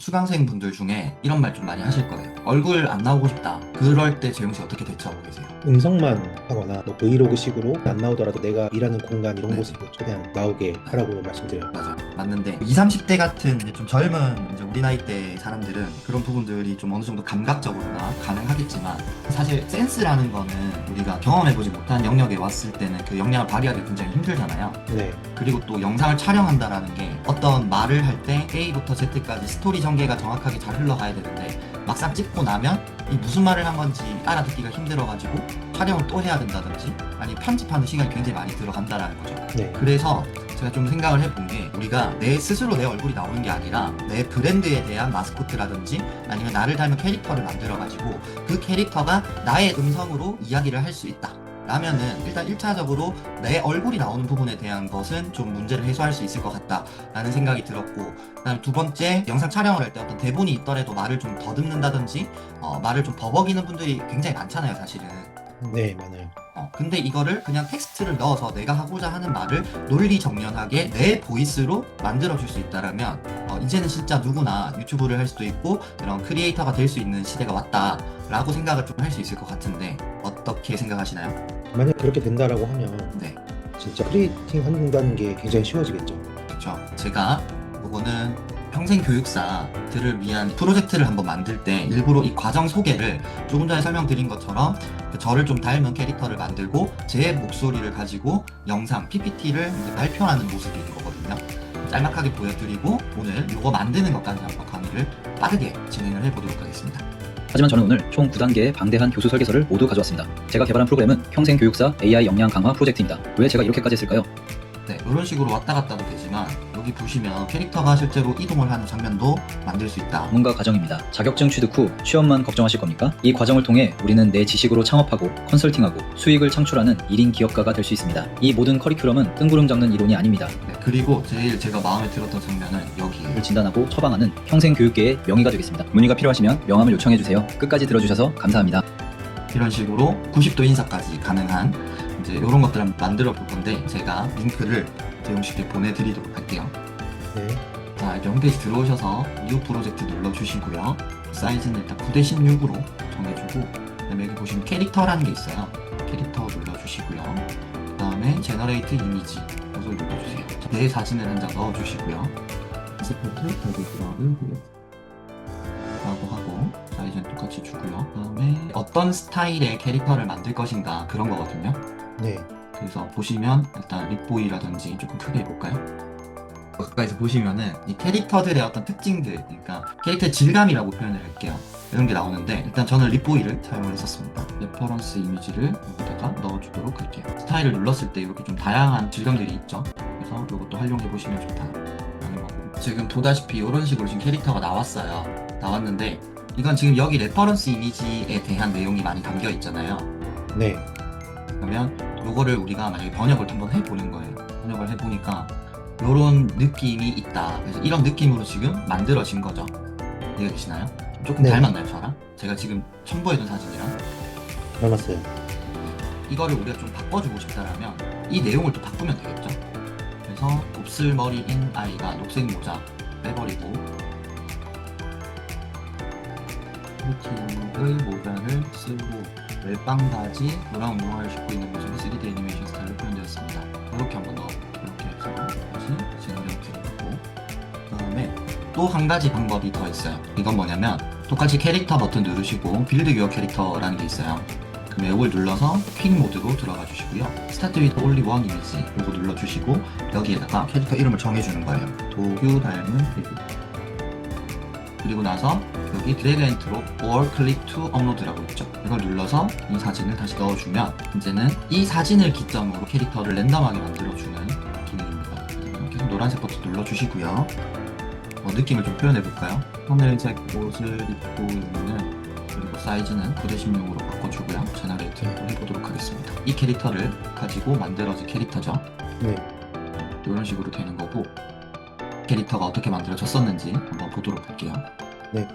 수강생 분들 중에 이런 말 좀 많이 하실 거예요. 얼굴 안 나오고 싶다. 그럴 때 재용 씨 어떻게 대처하고 계세요? 음성만 하거나 뭐 브이로그식으로 안 나오더라도 내가 일하는 공간 이런 네. 곳으로 최대한 나오게 하라고 말씀드려요. 맞아. 맞는데 20, 30대 같은 이제 좀 젊은 이제 우리 나이대 사람들은 그런 부분들이 좀 어느 정도 감각적으로나 가능하겠지만 사실 센스라는 거는 우리가 경험해보지 못한 영역에 왔을 때는 그 역량을 발휘하기 굉장히 힘들잖아요. 네, 그리고 또 영상을 촬영한다라는 게 어떤 말을 할 때 A부터 Z까지 스토리 전개가 정확하게 잘 흘러가야 되는데 막상 찍고 나면 이 무슨 말을 한 건지 알아듣기가 힘들어가지고 촬영을 또 해야 된다든지 아니 편집하는 시간이 굉장히 많이 들어간다라는 거죠. 네, 그래서 제가 좀 생각을 해본 게 우리가 내 스스로 내 얼굴이 나오는 게 아니라 내 브랜드에 대한 마스코트라든지 아니면 나를 닮은 캐릭터를 만들어가지고 그 캐릭터가 나의 음성으로 이야기를 할 수 있다. 라면은 일단 1차적으로 내 얼굴이 나오는 부분에 대한 것은 좀 문제를 해소할 수 있을 것 같다 라는 생각이 들었고, 그다음 두 번째, 영상 촬영을 할 때 어떤 대본이 있더라도 말을 좀 더듬는다든지 말을 좀 버벅이는 분들이 굉장히 많잖아요 사실은. 네, 많아요. 근데 이거를 그냥 텍스트를 넣어서 내가 하고자 하는 말을 논리정연하게 내 보이스로 만들어줄 수 있다라면 이제는 진짜 누구나 유튜브를 할 수도 있고 이런 크리에이터가 될 수 있는 시대가 왔다라고 생각을 좀 할 수 있을 것 같은데 어떻게 생각하시나요? 만약 그렇게 된다라고 하면 네, 진짜 크리에이팅 한다는 게 굉장히 쉬워지겠죠. 그렇죠. 제가 이거는 평생 교육사들을 위한 프로젝트를 한번 만들 때 일부러 이 과정 소개를 조금 전에 설명드린 것처럼 저를 좀 닮은 캐릭터를 만들고 제 목소리를 가지고 영상, PPT를 발표하는 모습인 거거든요. 짤막하게 보여드리고 오늘 이거 만드는 것까지 한번 강의를 빠르게 진행을 해보도록 하겠습니다. 하지만 저는 오늘 총 9단계의 방대한 교수 설계서를 모두 가져왔습니다. 제가 개발한 프로그램은 평생 교육사 AI 역량 강화 프로젝트입니다. 왜 제가 이렇게까지 했을까요? 네, 이런 식으로 왔다 갔다도 되지만 여기 보시면 캐릭터가 실제로 이동을 하는 장면도 만들 수 있다. 전문가 과정입니다. 자격증 취득 후 취업만 걱정하실 겁니까? 이 과정을 통해 우리는 내 지식으로 창업하고 컨설팅하고 수익을 창출하는 1인 기업가가 될 수 있습니다. 이 모든 커리큘럼은 뜬구름 잡는 이론이 아닙니다. 네, 그리고 제일 제가 마음에 들었던 장면은 여기 를 진단하고 처방하는 평생 교육계의 명의가 되겠습니다. 문의가 필요하시면 명함을 요청해주세요. 끝까지 들어주셔서 감사합니다. 이런 식으로 90도 인사까지 가능한 이제 이런 것들을 한번 만들어 볼 건데 제가 링크를 재용씨께 보내드리도록 할게요. 네, 자, 이제 홈페이지 들어오셔서 뉴 프로젝트 눌러주시고요. 사이즈는 일단 9:16으로 정해주고 그다음에 여기 보시면 캐릭터라는 게 있어요. 캐릭터 눌러주시고요. 그 다음에 제너레이트 이미지 이걸 눌러주세요. 자, 내 사진을 한 장 넣어주시고요. 스포트 배그그라운드 라고 하고 사이즈는 똑같이 주고요. 그 다음에 어떤 스타일의 캐릭터를 만들 것인가 그런 거거든요. 네, 그래서 보시면 일단 립보이라든지 조금 크게 해볼까요? 가까이서 보시면은 이 캐릭터들의 어떤 특징들, 그러니까 캐릭터의 질감이라고 표현을 할게요. 이런 게 나오는데 일단 저는 립보이를 사용을 했었습니다. 레퍼런스 이미지를 여기다가 넣어주도록 할게요. 스타일을 눌렀을 때 이렇게 좀 다양한 질감들이 있죠. 그래서 이것도 활용해 보시면 좋다라는 거고, 지금 보다시피 이런 식으로 지금 캐릭터가 나왔어요. 나왔는데 이건 지금 여기 레퍼런스 이미지에 대한 내용이 많이 담겨 있잖아요. 네, 그러면 요거를 우리가 만약에 번역을 한번 해보는 거예요. 번역을 해보니까 요런 느낌이 있다. 그래서 이런 느낌으로 지금 만들어진 거죠. 이해가 되시나요? 조금 네. 닮았나요, 저랑? 제가 지금 첨부해둔 사진이랑 닮았어요. 이거를 우리가 좀 바꿔주고 싶다라면 이 내용을 또 바꾸면 되겠죠. 그래서 곱슬머리인 아이가 녹색 모자 빼버리고 의 모자를 쓰고 멜빵 바지, 노란 운동화를 신고 있는 모습이 3D 애니메이션 스타일로 표현되었습니다. 이렇게 한번 넣어 이렇게 해서 다시 제너레이트를 하고, 그 다음에 또 한 가지 방법이 더 있어요. 이건 뭐냐면 똑같이 캐릭터 버튼 누르시고 빌드 유어 캐릭터라는 게 있어요. 그럼 이걸 눌러서 퀵 모드로 들어가 주시고요. 스타트 위드 올리 원 이미지 이거 눌러주시고 여기에다가 캐릭터 이름을 정해주는 거예요. 도규 닮은 피부. 그리고 나서 여기 드래그 앤 드롭 or 클릭 투 업로드라고 있죠. 이걸 눌러서 이 사진을 다시 넣어주면 이제는 이 사진을 기점으로 캐릭터를 랜덤하게 만들어주는 기능입니다. 계속 노란색 버튼 눌러주시고요. 느낌을 좀 표현해볼까요? 하늘색 옷을 입고 있는, 그리고 사이즈는 9:16으로 바꿔주고요. 제너레이트를 또 해보도록 하겠습니다. 이 캐릭터를 가지고 만들어진 캐릭터죠. 네, 이런 식으로 되는 거고, 캐릭터가 어떻게 만들어졌었는지 한번 보도록 할게요. 네,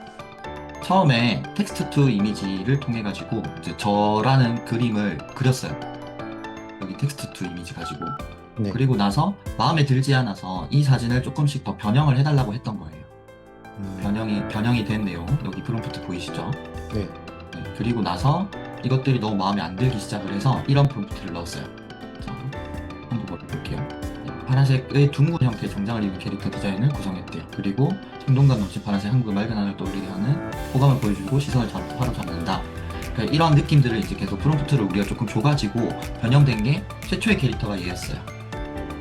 처음에 텍스트 투 이미지를 통해 가지고 이제 저라는 그림을 그렸어요. 여기 텍스트 투 이미지 가지고. 네, 그리고 나서 마음에 들지 않아서 이 사진을 조금씩 더 변형을 해달라고 했던 거예요. 변형이 된 내용 여기 프롬프트 보이시죠? 네. 네, 그리고 나서 이것들이 너무 마음에 안 들기 시작을 해서 이런 프롬프트를 넣었어요. 자, 한번 볼게요. 네, 파란색의 둥근 형태의 정장을 입은 캐릭터 디자인을 구성했대요. 그리고 생동감 넘친 파란색 한국의 맑은 하늘을 떠올리게 하는 호감을 보여주고 시선을 사로잡는다. 그러니까 이런 느낌들을 이제 계속 프롬프트를 우리가 조금 줘가지고 변형된 게 최초의 캐릭터가 얘였어요.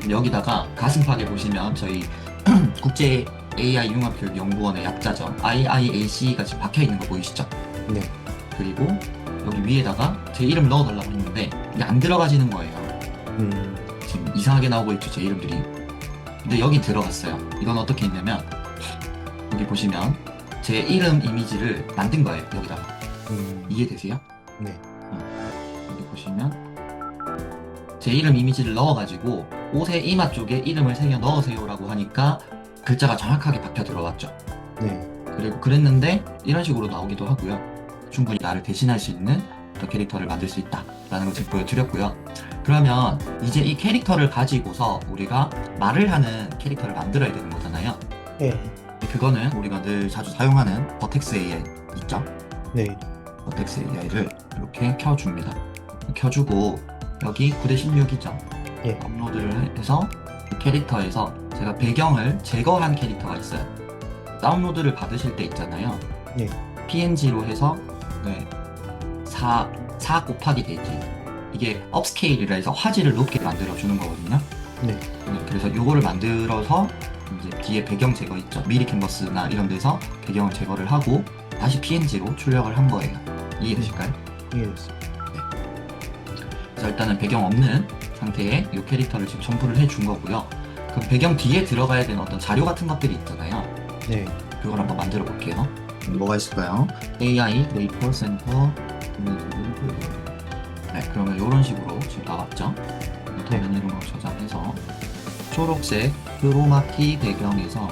여기다가 가슴팍에 보시면 저희 국제 AI 융합교육연구원의 약자죠. IIAC가 지금 박혀있는 거 보이시죠? 네. 그리고 여기 위에다가 제 이름 넣어달라고 했는데 이게 안 들어가지는 거예요. 지금 이상하게 나오고 있죠, 제 이름들이. 근데 여기 들어갔어요. 이건 어떻게 했냐면 여기 보시면 제 이름 이미지를 만든 거예요, 여기다가. 이해되세요? 네. 여기 보시면 제 이름 이미지를 넣어가지고 옷의 이마 쪽에 이름을 새겨 넣으세요라고 하니까 글자가 정확하게 박혀 들어왔죠. 네. 그리고 그랬는데 이런 식으로 나오기도 하고요. 충분히 나를 대신할 수 있는 어떤 캐릭터를 만들 수 있다라는 걸 지금 보여드렸고요. 그러면 이제 이 캐릭터를 가지고서 우리가 말을 하는 캐릭터를 만들어야 되는 거잖아요. 네. 그거는 우리가 늘 자주 사용하는 버텍스 AI 있죠? 네. 버텍스 AI를 이렇게 켜줍니다. 켜주고 여기 9:16이죠? 예. 업로드를 해서 그 캐릭터에서 제가 배경을 제거한 캐릭터가 있어요. 다운로드를 받으실 때 있잖아요. 예. PNG로 해서 4 곱하기 대지, 이게 업스케일이라 해서 화질을 높게 만들어주는 거거든요. 네. 그래서 요거를 만들어서 이제 뒤에 배경 제거 있죠. 미리 캔버스나 이런 데서 배경을 제거를 하고 다시 PNG로 출력을 한 거예요. 이해되실까요? 이해됐습니다. 그래서 일단은 배경 없는 상태에 이 캐릭터를 지금 첨부를 해준 거고요. 그 배경 뒤에 들어가야 되는 어떤 자료 같은 것들이 있잖아요. 네. 그걸 한번 만들어 볼게요. 뭐가 있을까요? AI 데이터 센터. 네, 그러면 이런 식으로 지금 나왔죠. 화면 이름으로 저장해서 초록색 크로마키 배경에서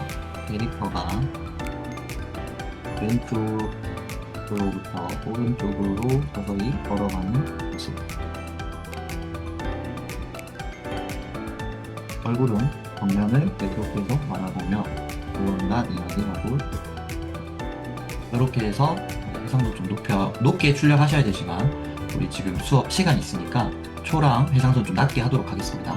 캐릭터가 왼쪽으로부터 오른쪽으로 서서히 걸어가는 모습. 얼굴은 정면을 계속해서 바라보며 무언가 이야기하고 이렇게 해서 해상도 좀 높게 출력하셔야 되지만 우리 지금 수업 시간이 있으니까 초랑 해상도 좀 낮게 하도록 하겠습니다.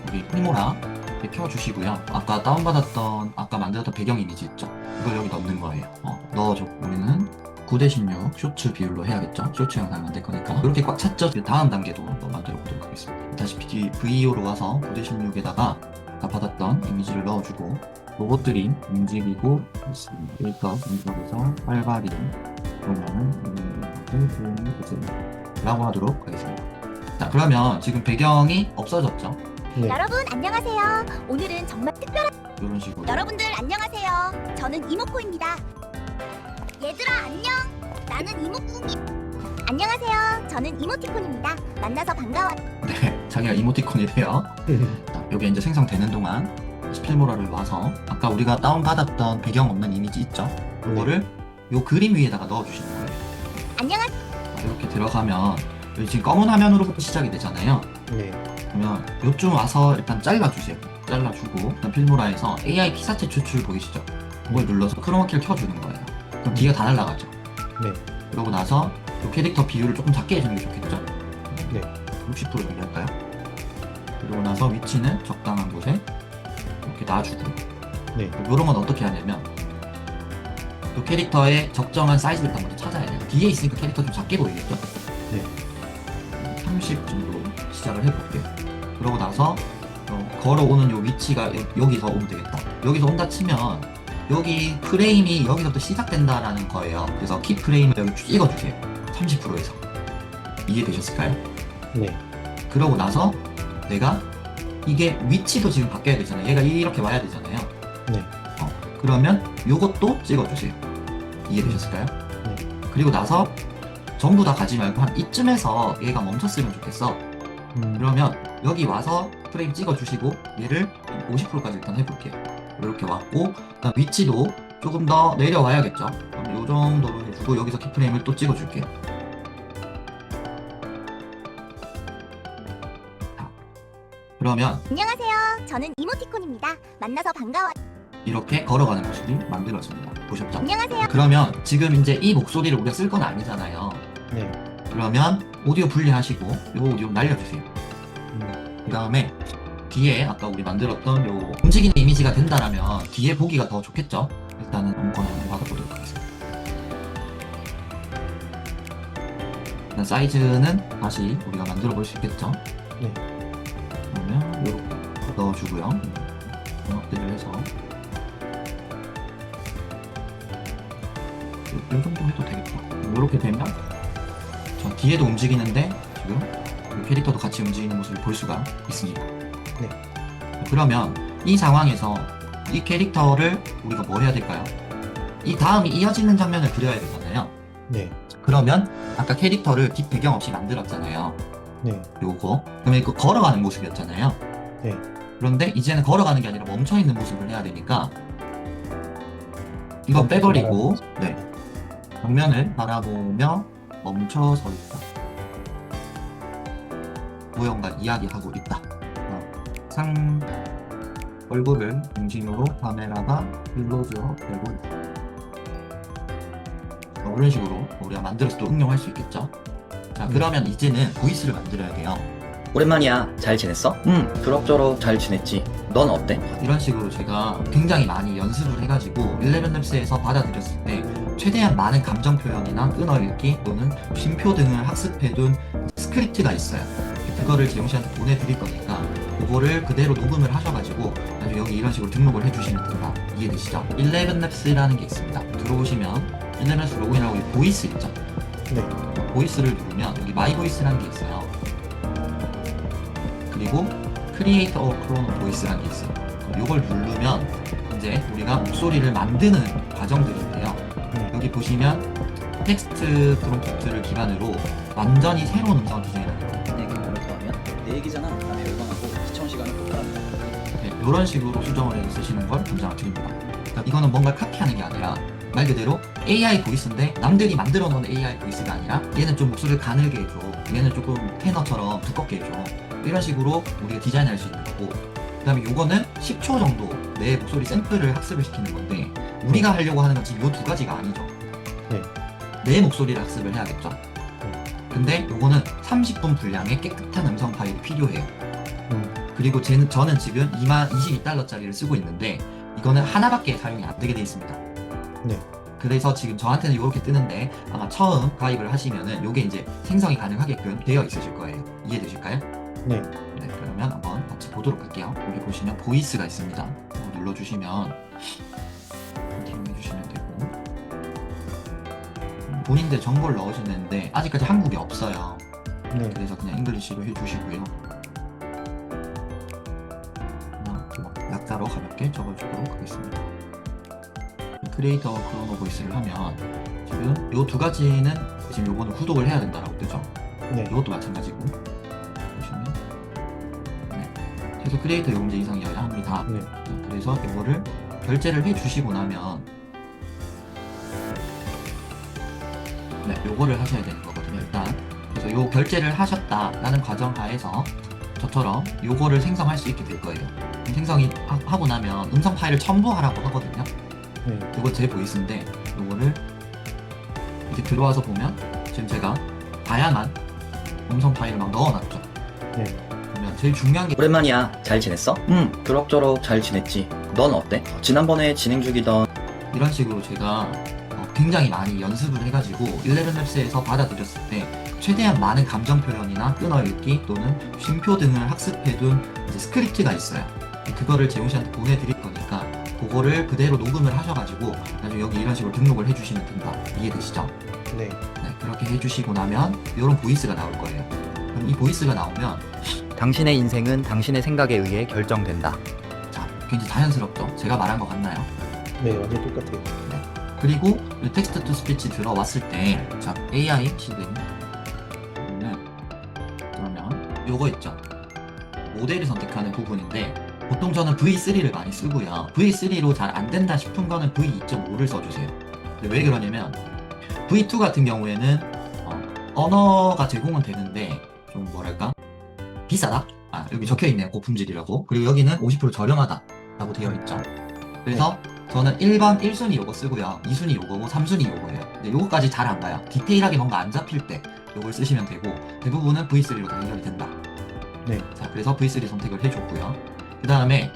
여기 필모라 이렇게 켜주시고요. 아까 다운받았던 아까 만들었던 배경 이미지 있죠? 이걸 여기 넣는 거예요. 넣어줘. 우리는 9:16 쇼츠 비율로 해야겠죠? 쇼츠 영상 만들 거니까. 이렇게 꽉 찼죠? 다음 단계도 한번 만들어 보도록 하겠습니다. 다시 VO로 와서 9:16에다가 아까 받았던 이미지를 넣어주고 로봇들이 움직이고 있습니다. 데이터 분석에서 활발히 그러면은 조용히 보세요 라고 하도록 하겠습니다. 자, 그러면 지금 배경이 없어졌죠? 네. 여러분 안녕하세요. 오늘은 정말 특별한 이런 식으로. 여러분들 안녕하세요. 저는 이모코입니다. 얘들아 안녕. 나는 이모쿠미. 안녕하세요. 저는 이모티콘입니다. 만나서 반가워. 네, 자기가 이모티콘이 돼요. 자, 여기 이제 생성되는 동안 스필모라를 와서 아까 우리가 다운받았던 배경 없는 이미지 있죠? 이거를 요 그림 위에다가 넣어주시는 거예요. 안녕하세요. 이렇게 들어가면 여기 지금 검은 화면으로부터 시작이 되잖아요. 네. 그러면 요쯤 와서 일단 잘라주세요. 잘라주고 일단 필모라에서 AI 피사체 추출 보이시죠? 그걸 눌러서 크로마키를 켜주는 거예요. 그럼 뒤가 다 날아가죠. 네. 그러고 나서 이 캐릭터 비율을 조금 작게 해주는 게 좋겠죠? 네. 60% 정도 할까요? 그러고 나서 위치는 적당한 곳에 이렇게 놔주고. 네. 이런 건 어떻게 하냐면 이 캐릭터의 적정한 사이즈를 먼저 찾아야 돼요. 뒤에 있으니까 캐릭터 좀 작게 보이겠죠? 네. 30 정도 시작을 해볼게요. 그러고 나서 걸어오는 요 위치가 여기서 오면 되겠다. 여기서 온다 치면 여기 프레임이 여기서부터 시작된다라는 거예요. 그래서 키 프레임을 여기 찍어주세요. 30%에서. 이해되셨을까요? 네. 그러고 나서 내가 이게 위치도 지금 바뀌어야 되잖아요. 얘가 이렇게 와야 되잖아요. 네. 그러면 요것도 찍어주세요. 이해되셨을까요? 네. 그리고 나서 전부 다 가지 말고 한 이쯤에서 얘가 멈췄으면 좋겠어. 그러면 여기 와서 프레임 찍어주시고 얘를 50%까지 일단 해볼게요. 이렇게 왔고 그다음 위치도 조금 더 내려와야겠죠. 그럼 이 정도로 해주고 여기서 키프레임을 또 찍어줄게요. 자, 그러면 안녕하세요. 저는 이모티콘입니다. 만나서 반가워. 이렇게 걸어가는 모습이 만들어집니다. 보셨죠? 안녕하세요. 그러면 지금 이제 이 목소리를 우리가 쓸 건 아니잖아요. 네. 그러면 오디오 분리하시고 요 오디오 날려주세요. 그 다음에 뒤에 아까 우리 만들었던 요 움직이는 이미지가 된다라면 뒤에 보기가 더 좋겠죠? 일단은 아무거나 한번 받아보도록 하겠습니다. 일단 사이즈는 다시 우리가 만들어 볼 수 있겠죠? 네. 그러면 요렇게 넣어주고요. 업데이트를 해서 요 정도 해도 되겠다. 요렇게 되면 저 뒤에도 움직이는데 지금 이 캐릭터도 같이 움직이는 모습을 볼 수가 있습니다. 네. 그러면 이 상황에서 이 캐릭터를 우리가 뭘 해야 될까요? 이 다음이 이어지는 장면을 그려야 되잖아요. 네. 그러면 아까 캐릭터를 뒷 배경 없이 만들었잖아요. 네. 요거 그러면 이거 걸어가는 모습이었잖아요. 네. 그런데 이제는 걸어가는 게 아니라 멈춰있는 모습을 해야 되니까 이거 빼버리고 네. 정면을 바라보며 멈춰서 있다. 무언가 이야기하고 있다. 얼굴을 중심으로 카메라가 클로즈업 되고 있다. 이런 식으로 우리가 만들어서 또 응용할 수 있겠죠. 자, 그러면 이제는 보이스를 만들어야 돼요. 오랜만이야. 잘 지냈어? 그럭저럭 잘 지냈지. 넌 어때? 이런 식으로 제가 굉장히 많이 연습을 해가지고 11랩스에서 받아들였을 때 최대한 많은 감정 표현이나 끊어읽기 또는 쉼표 등을 학습해둔 스크립트가 있어요. 그거를 재용 씨한테 보내드릴 거니까 그거를 그대로 녹음을 하셔가지고 나중에 여기 이런 식으로 등록을 해주시면 된다. 이해되시죠? 11랩스라는 게 있습니다. 들어오시면 11랩스 로그인하고 이 보이스 있죠? 네. 보이스를 누르면 여기 마이 보이스라는 게 있어요. 그리고 크리에이터 크로노 보이스라는 게 있어요. 이걸 누르면 이제 우리가 목소리를 만드는 과정들인데요. 여기 보시면 텍스트 프롬프트를 기반으로 완전히 새로운 음성을 디자인합니다. 네, 그걸 더하면 내 얘기잖아. 나 별방하고 시청 시간을 폭발합니다. 네, 이런 식으로 수정을 해서 쓰시는 걸 권장을 드립니다. 그러니까 이거는 뭔가 카피하는 게 아니라 말 그대로 AI 보이스인데 남들이 만들어 놓은 AI 보이스가 아니라 얘는 좀 목소리를 가늘게 해줘, 얘는 조금 테너처럼 두껍게 해줘, 이런 식으로 우리가 디자인할 수 있는 거고, 그 다음에 요거는 10초 정도 내 목소리 샘플을 학습을 시키는 건데 우리가 하려고 하는 건 지금 요 두 가지가 아니죠. 네. 내 목소리를 학습을 해야겠죠. 근데 요거는 30분 분량의 깨끗한 음성 파일이 필요해요. 그리고 저는 지금 22달러짜리를 쓰고 있는데 이거는 하나밖에 사용이 안 되게 돼 있습니다. 네. 그래서 지금 저한테는 이렇게 뜨는데 아마 처음 가입을 하시면은 요게 이제 생성이 가능하게끔 되어 있으실 거예요. 이해되실까요? 네. 네, 그러면 한번 같이 보도록 할게요. 여기 보시면 보이스가 있습니다. 이거 눌러주시면 컨티뉴 해주시면 되고, 본인들 정보를 넣으시는데 아직까지 한국에 없어요. 네. 그래서 그냥 잉글리시로 해주시고요. 약자로 가볍게 적어주도록 하겠습니다. 크리에이터 크로노 보이스를 하면 지금 요 두 가지는 지금 요거는 구독을 해야 된다라고 뜨죠. 네. 이것도 마찬가지고 보시면 네. 계속 크리에이터 요금제 이상이어야 합니다. 네. 그래서 이거를 결제를 해주시고 나면 네, 요거를 하셔야 되는 거거든요. 일단 그래서 요 결제를 하셨다라는 과정 하에서 저처럼 요거를 생성할 수 있게 될 거예요. 생성이 하고 나면 음성 파일을 첨부하라고 하거든요. 네. 이거 제 보이스인데 요거를 이렇게 들어와서 보면 지금 제가 다양한 음성 파일을 막 넣어놨죠. 네. 그러면 제일 중요한 게 오랜만이야. 잘 지냈어? 그럭저럭 잘 지냈지. 넌 어때? 지난번에 진행 중이던 이런 식으로 제가 굉장히 많이 연습을 해가지고 11랩스에서 받아들였을 때 최대한 많은 감정 표현이나 끊어읽기 또는 쉼표 등을 학습해둔 이제 스크립트가 있어요. 그거를 재용 씨한테 보내드릴 거니까 그거를 그대로 녹음을 하셔가지고 나중에 여기 이런 식으로 등록을 해주시면 된다. 이해되시죠? 네. 네, 그렇게 해주시고 나면 이런 보이스가 나올 거예요. 그럼 이 보이스가 나오면 당신의 인생은 당신의 생각에 의해 결정된다. 자, 굉장히 자연스럽죠? 제가 말한 것 같나요? 네. 완전 똑같아요. 그리고 이 텍스트 투 스피치 들어왔을 때 자, AI 시드 그러면 요거 있죠? 모델을 선택하는 부분인데 보통 저는 V3를 많이 쓰고요. V3로 잘 안 된다 싶은 거는 V2.5를 써주세요. 근데 왜 그러냐면 V2 같은 경우에는 언어가 제공은 되는데 좀 뭐랄까 비싸다? 여기 적혀있네요. 고품질이라고. 그리고 여기는 50% 저렴하다 라고 되어 있죠. 그래서 저는 1번 1순위 요거 쓰고요. 2순위 요거고 3순위 요거예요. 근데 요거까지 잘 안 가요. 디테일하게 뭔가 안 잡힐 때 요걸 쓰시면 되고 대부분은 V3로 다 해결이 된다. 네. 자, 그래서 V3 선택을 해줬고요. 그 다음에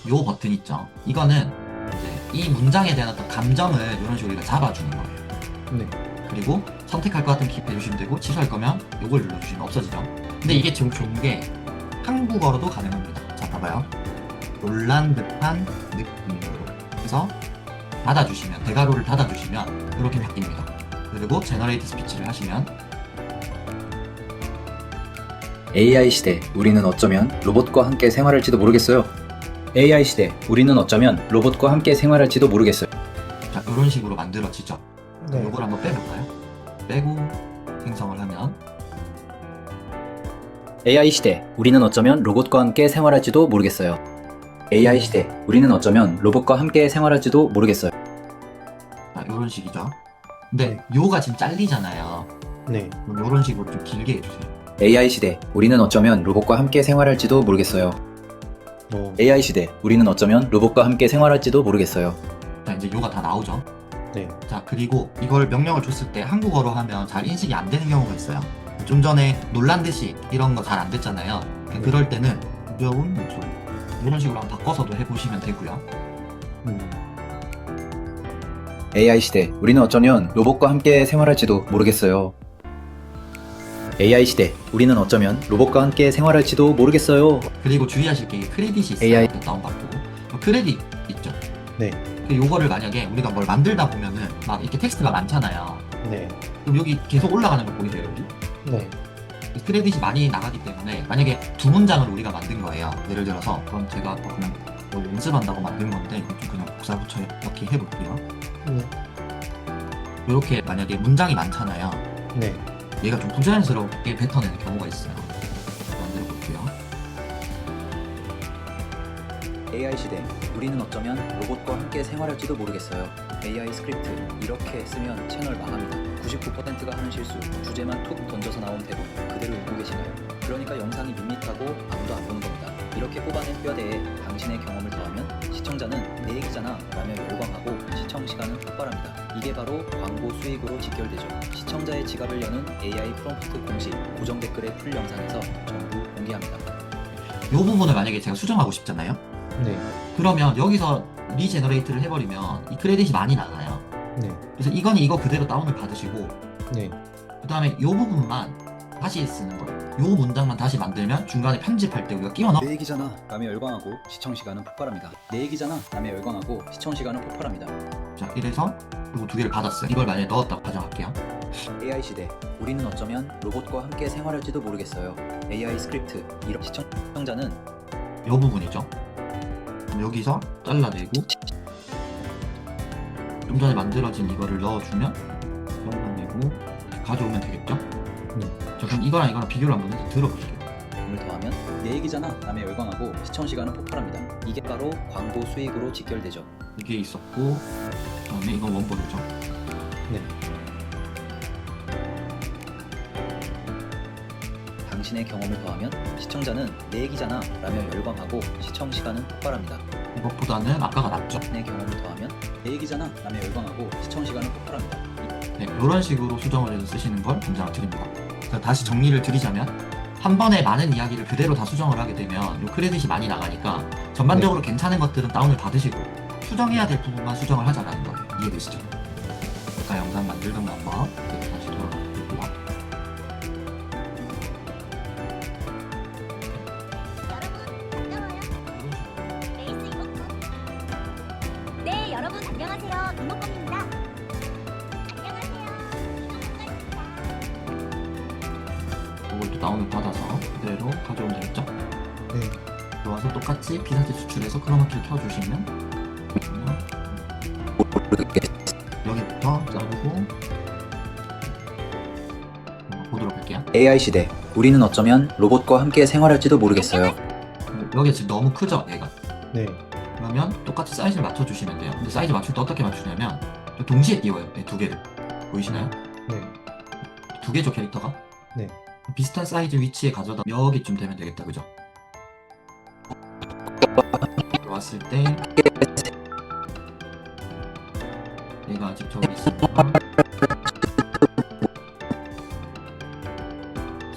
요 버튼 있죠. 이거는 이제 이 문장에 대한 어떤 감정을 이런 식으로 우리가 잡아주는 거예요. 네. 그리고 선택할 것 같으면 킵해주시면 되고 취소할 거면 요걸 눌러주시면 없어지죠. 근데 이게 지금 좋은 게 한국어로도 가능합니다. 자, 봐봐요. 놀란 듯한 느낌으로. 그래서 닫아주시면, 대괄호를 닫아주시면 이렇게 바뀝니다. 그리고 제너레이트 스피치를 하시면 AI 시대, 우리는 어쩌면 로봇과 함께 생활할지도 모르겠어요. AI 시대, 우리는 어쩌면 로봇과 함께 생활할지도 모르겠어요. 자, 이런 식으로 만들어지죠. 네. 요걸 한번 빼볼까요? 빼고 생성을 하면 AI 시대, 우리는 어쩌면 로봇과 함께 생활할지도 모르겠어요. AI 시대, 우리는 어쩌면 로봇과 함께 생활할지도 모르겠어요. 자, 요런 식이죠. 근데 요가 지금 잘리잖아요. 네. 그럼 요런 식으로 좀 길게 해주세요. AI 시대, 우리는 어쩌면 로봇과 함께 생활할지도 모르겠어요. AI 시대, 우리는 어쩌면 로봇과 함께 생활할지도 모르겠어요. 자, 이제 요가 다 나오죠. 네. 자, 그리고 이걸 명령을 줬을 때 한국어로 하면 잘 인식이 안 되는 경우가 있어요. 좀 전에 놀란 듯이 이런 거 잘 안 됐잖아요. 그럴 때는 귀여운 목소리 이런 식으로 한번 바꿔서도 해보시면 되고요. AI 시대, 우리는 어쩌면 로봇과 함께 생활할지도 모르겠어요. AI 시대, 우리는 어쩌면 로봇과 함께 생활할지도 모르겠어요. 그리고 주의하실 게 크레딧이 있어요. AI. 다운받고 크레딧 있죠. 네. 요거를 만약에 우리가 뭘 만들다 보면은 막 이렇게 텍스트가 많잖아요. 네. 그럼 여기 계속 올라가는 거 보이세요, 여기? 네. 크레딧이 많이 나가기 때문에 만약에 두 문장을 우리가 만든 거예요. 예를 들어서 그럼 제가 그냥 여기 연습한다고 만든 건데 이것도 그냥 복사 붙여 이렇게 해볼게요. 네. 이렇게 만약에 문장이 많잖아요. 네. 얘가 좀 부자연스럽게 뱉어내는 경우가 있어요. 만들어 볼게요. AI 시대, 우리는 어쩌면 로봇과 함께 생활할지도 모르겠어요. AI 스크립트, 이렇게 쓰면 채널 망합니다. 99%가 하는 실수, 주제만 툭 던져서 나온 대본 그대로 읽고 계시나요? 그러니까 영상이 밋밋하고 아무도 안 보는 겁니다. 이렇게 뽑아낸 뼈대에 당신의 경험을 더하면 시청자는 내 얘기잖아 라며 열광하고 시청 시간은 폭발합니다. 이게 바로 광고 수익으로 직결되죠. 시청자의 지갑을 여는 AI 프롬프트 공식 고정 댓글의 풀 영상에서 전부 공개합니다. 이 부분을 만약에 제가 수정하고 싶잖아요. 네. 그러면 여기서 리제너레이트를 해버리면 이 크레딧이 많이 나가요. 네. 그래서 이거는 이거 그대로 다운을 받으시고 네. 그 다음에 이 부분만 다시 쓰는 거예요. 이 문장만 다시 만들면 중간에 편집할 때 우리가 끼워 넣어. 내 얘기잖아 라며 열광하고 시청 시간은 폭발합니다. 내 얘기잖아 라며 열광하고 시청 시간은 폭발합니다. 자, 이래서 이거 두 개를 받았어요. 이걸 만약에 넣었다고 가정할게요. AI 시대, 우리는 어쩌면 로봇과 함께 생활할지도 모르겠어요. AI 스크립트, 이런 시청자는 이 부분이죠. 그럼 여기서 잘라내고 좀 전에 만들어진 이거를 넣어주면 잘라내고 가져오면 되겠죠? 자, 그럼 이거랑 비교를 한번 해서 들어볼게요. 을 더하면 내 얘기잖아 라며 열광하고 시청 시간은 폭발합니다. 이게 바로 광고 수익으로 직결되죠. 이게 있었고 그다음에 이건 원본이죠. 네. 당신의 경험을 더하면 시청자는 내 얘기잖아 라며 열광하고 시청 시간은 폭발합니다. 이것보다는 아까가 낫죠. 내 경험을 더하면 내 얘기잖아 라며 열광하고 시청 시간은 폭발합니다. 네, 이런 식으로 수정을 해서 쓰시는 걸 권장을 드립니다. 자, 다시 정리를 드리자면 한 번에 많은 이야기를 그대로 다 수정을 하게 되면 이 크레딧이 많이 나가니까 전반적으로 괜찮은 것들은 다운을 받으시고 수정해야 될 부분만 수정을 하자라는 거예요. 이해되시죠? 아까 영상 만들던 방법 그대로 다시 돌아가고요. 네, 여러분 안녕하세요. 이모컴입니다. 안녕하세요. 이모컴입니다. 이걸 또 다운을 받아서 그대로 가져오면 되겠죠? 네. 들어와서 똑같이 비사지 수출해서 크로마키를 켜주시면 여기부터 자르고 보도록 할게요. AI 시대, 우리는 어쩌면 로봇과 함께 생활할지도 모르겠어요. 여기 지금 너무 크죠, 얘가. 네. 그러면 똑같이 사이즈를 맞춰주시면 돼요. 근데 사이즈 맞출 때 어떻게 맞추냐면 동시에 띄워요. 네, 두 개를. 보이시나요? 네. 두 개죠, 캐릭터가? 네. 비슷한 사이즈 위치에 가져다 여기쯤 되면 되겠다, 그죠? 왔을 때 얘가 아직 저기 있으니까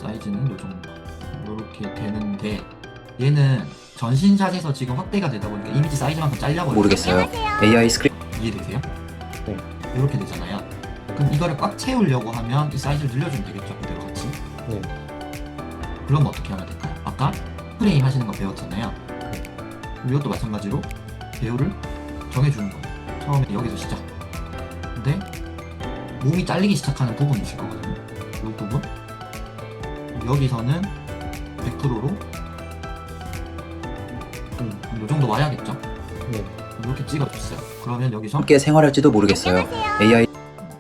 사이즈는 요 정도 요렇게 되는데 얘는 전신샷에서 지금 확대가 되다 보니까 이미지 사이즈만큼 잘려버려요. 모르겠어요. AI 스크립트 이해되세요? 네. 이렇게 되잖아요. 그럼 이거를 꽉 채우려고 하면 이 사이즈를 늘려주면 되겠죠, 그대로 같이. 네. 그럼 어떻게 하면 될까요? 아까 프레임 하시는 거 배웠잖아요. 이것도 마찬가지로 배우를 정해주는 거예요. 처음에 여기서 시작. 근데 몸이 잘리기 시작하는 부분이 있을 거거든요. 이 부분. 여기서는 100%로 이 정도 와야겠죠? 네. 이렇게 찍어줬어요. 그러면 여기서 함께 생활할지도 모르겠어요. AI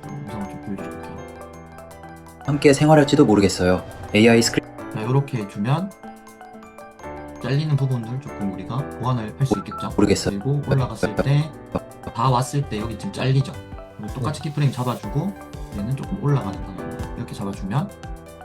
영상을 좀 보여줄게요. 함께 생활할지도 모르겠어요. AI 스크립트 자, 이렇게 해주면 잘리는 부분들 조금 우리가 보완을 할 수 있겠죠. 모르겠어요. 그리고 올라갔을 때 다 왔을 때 여기 지금 잘리죠. 그리고 똑같이 키프레임 잡아주고 얘는 조금 올라가는 방향으로 이렇게 잡아주면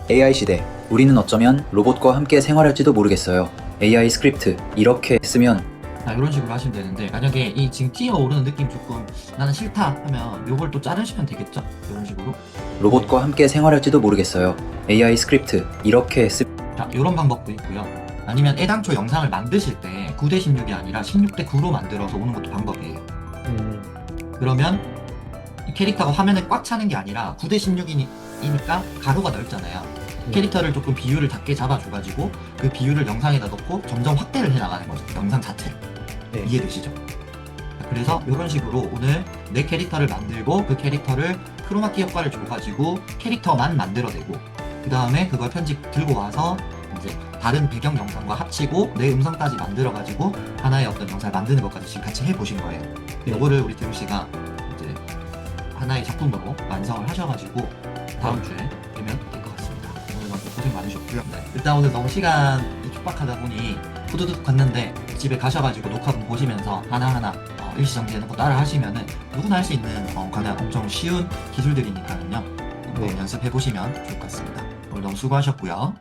AI 시대. 우리는 어쩌면 로봇과 함께 생활할지도 모르겠어요. AI 스크립트 이렇게 쓰면 자, 이런 식으로 하시면 되는데 만약에 이 지금 뛰어오르는 느낌 조금 나는 싫다 하면 요걸 또 자르시면 되겠죠. 이런 식으로. 로봇과 함께 생활할지도 모르겠어요. AI 스크립트 이렇게 쓰 자, 이런 방법도 있고요. 아니면 애당초 영상을 만드실 때 9대 16이 아니라 16대 9로 만들어서 오는 것도 방법이에요. 그러면 이 캐릭터가 화면에 꽉 차는 게 아니라 9대 16이니까 가로가 넓잖아요. 캐릭터를 조금 비율을 작게 잡아줘가지고 그 비율을 영상에다 넣고 점점 확대를 해나가는 거죠. 영상 자체를. 네. 이해되시죠? 그래서 이런 식으로 오늘 내 캐릭터를 만들고 그 캐릭터를 크로마키 효과를 줘가지고 캐릭터만 만들어내고 그 다음에 그걸 편집 들고 와서 이제 다른 배경 영상과 합치고 내 음성까지 만들어가지고 하나의 어떤 영상을 만드는 것까지 지금 같이 해보신 거예요. 이거를 우리 대웅 씨가 이제 하나의 작품으로 완성을 하셔가지고 다음 주에 되면 될 것 같습니다. 오늘 너무 고생 많으셨고요. 네. 일단 오늘 너무 시간이 촉박하다 보니 후두둑 갔는데 집에 가셔가지고 녹화본 보시면서 하나하나 일시정지 해놓고 따라 하시면은 누구나 할 수 있는 그냥 엄청 쉬운 기술들이니까는요. 한번 네. 연습해 보시면 좋을 것 같습니다. 오늘 너무 수고하셨고요.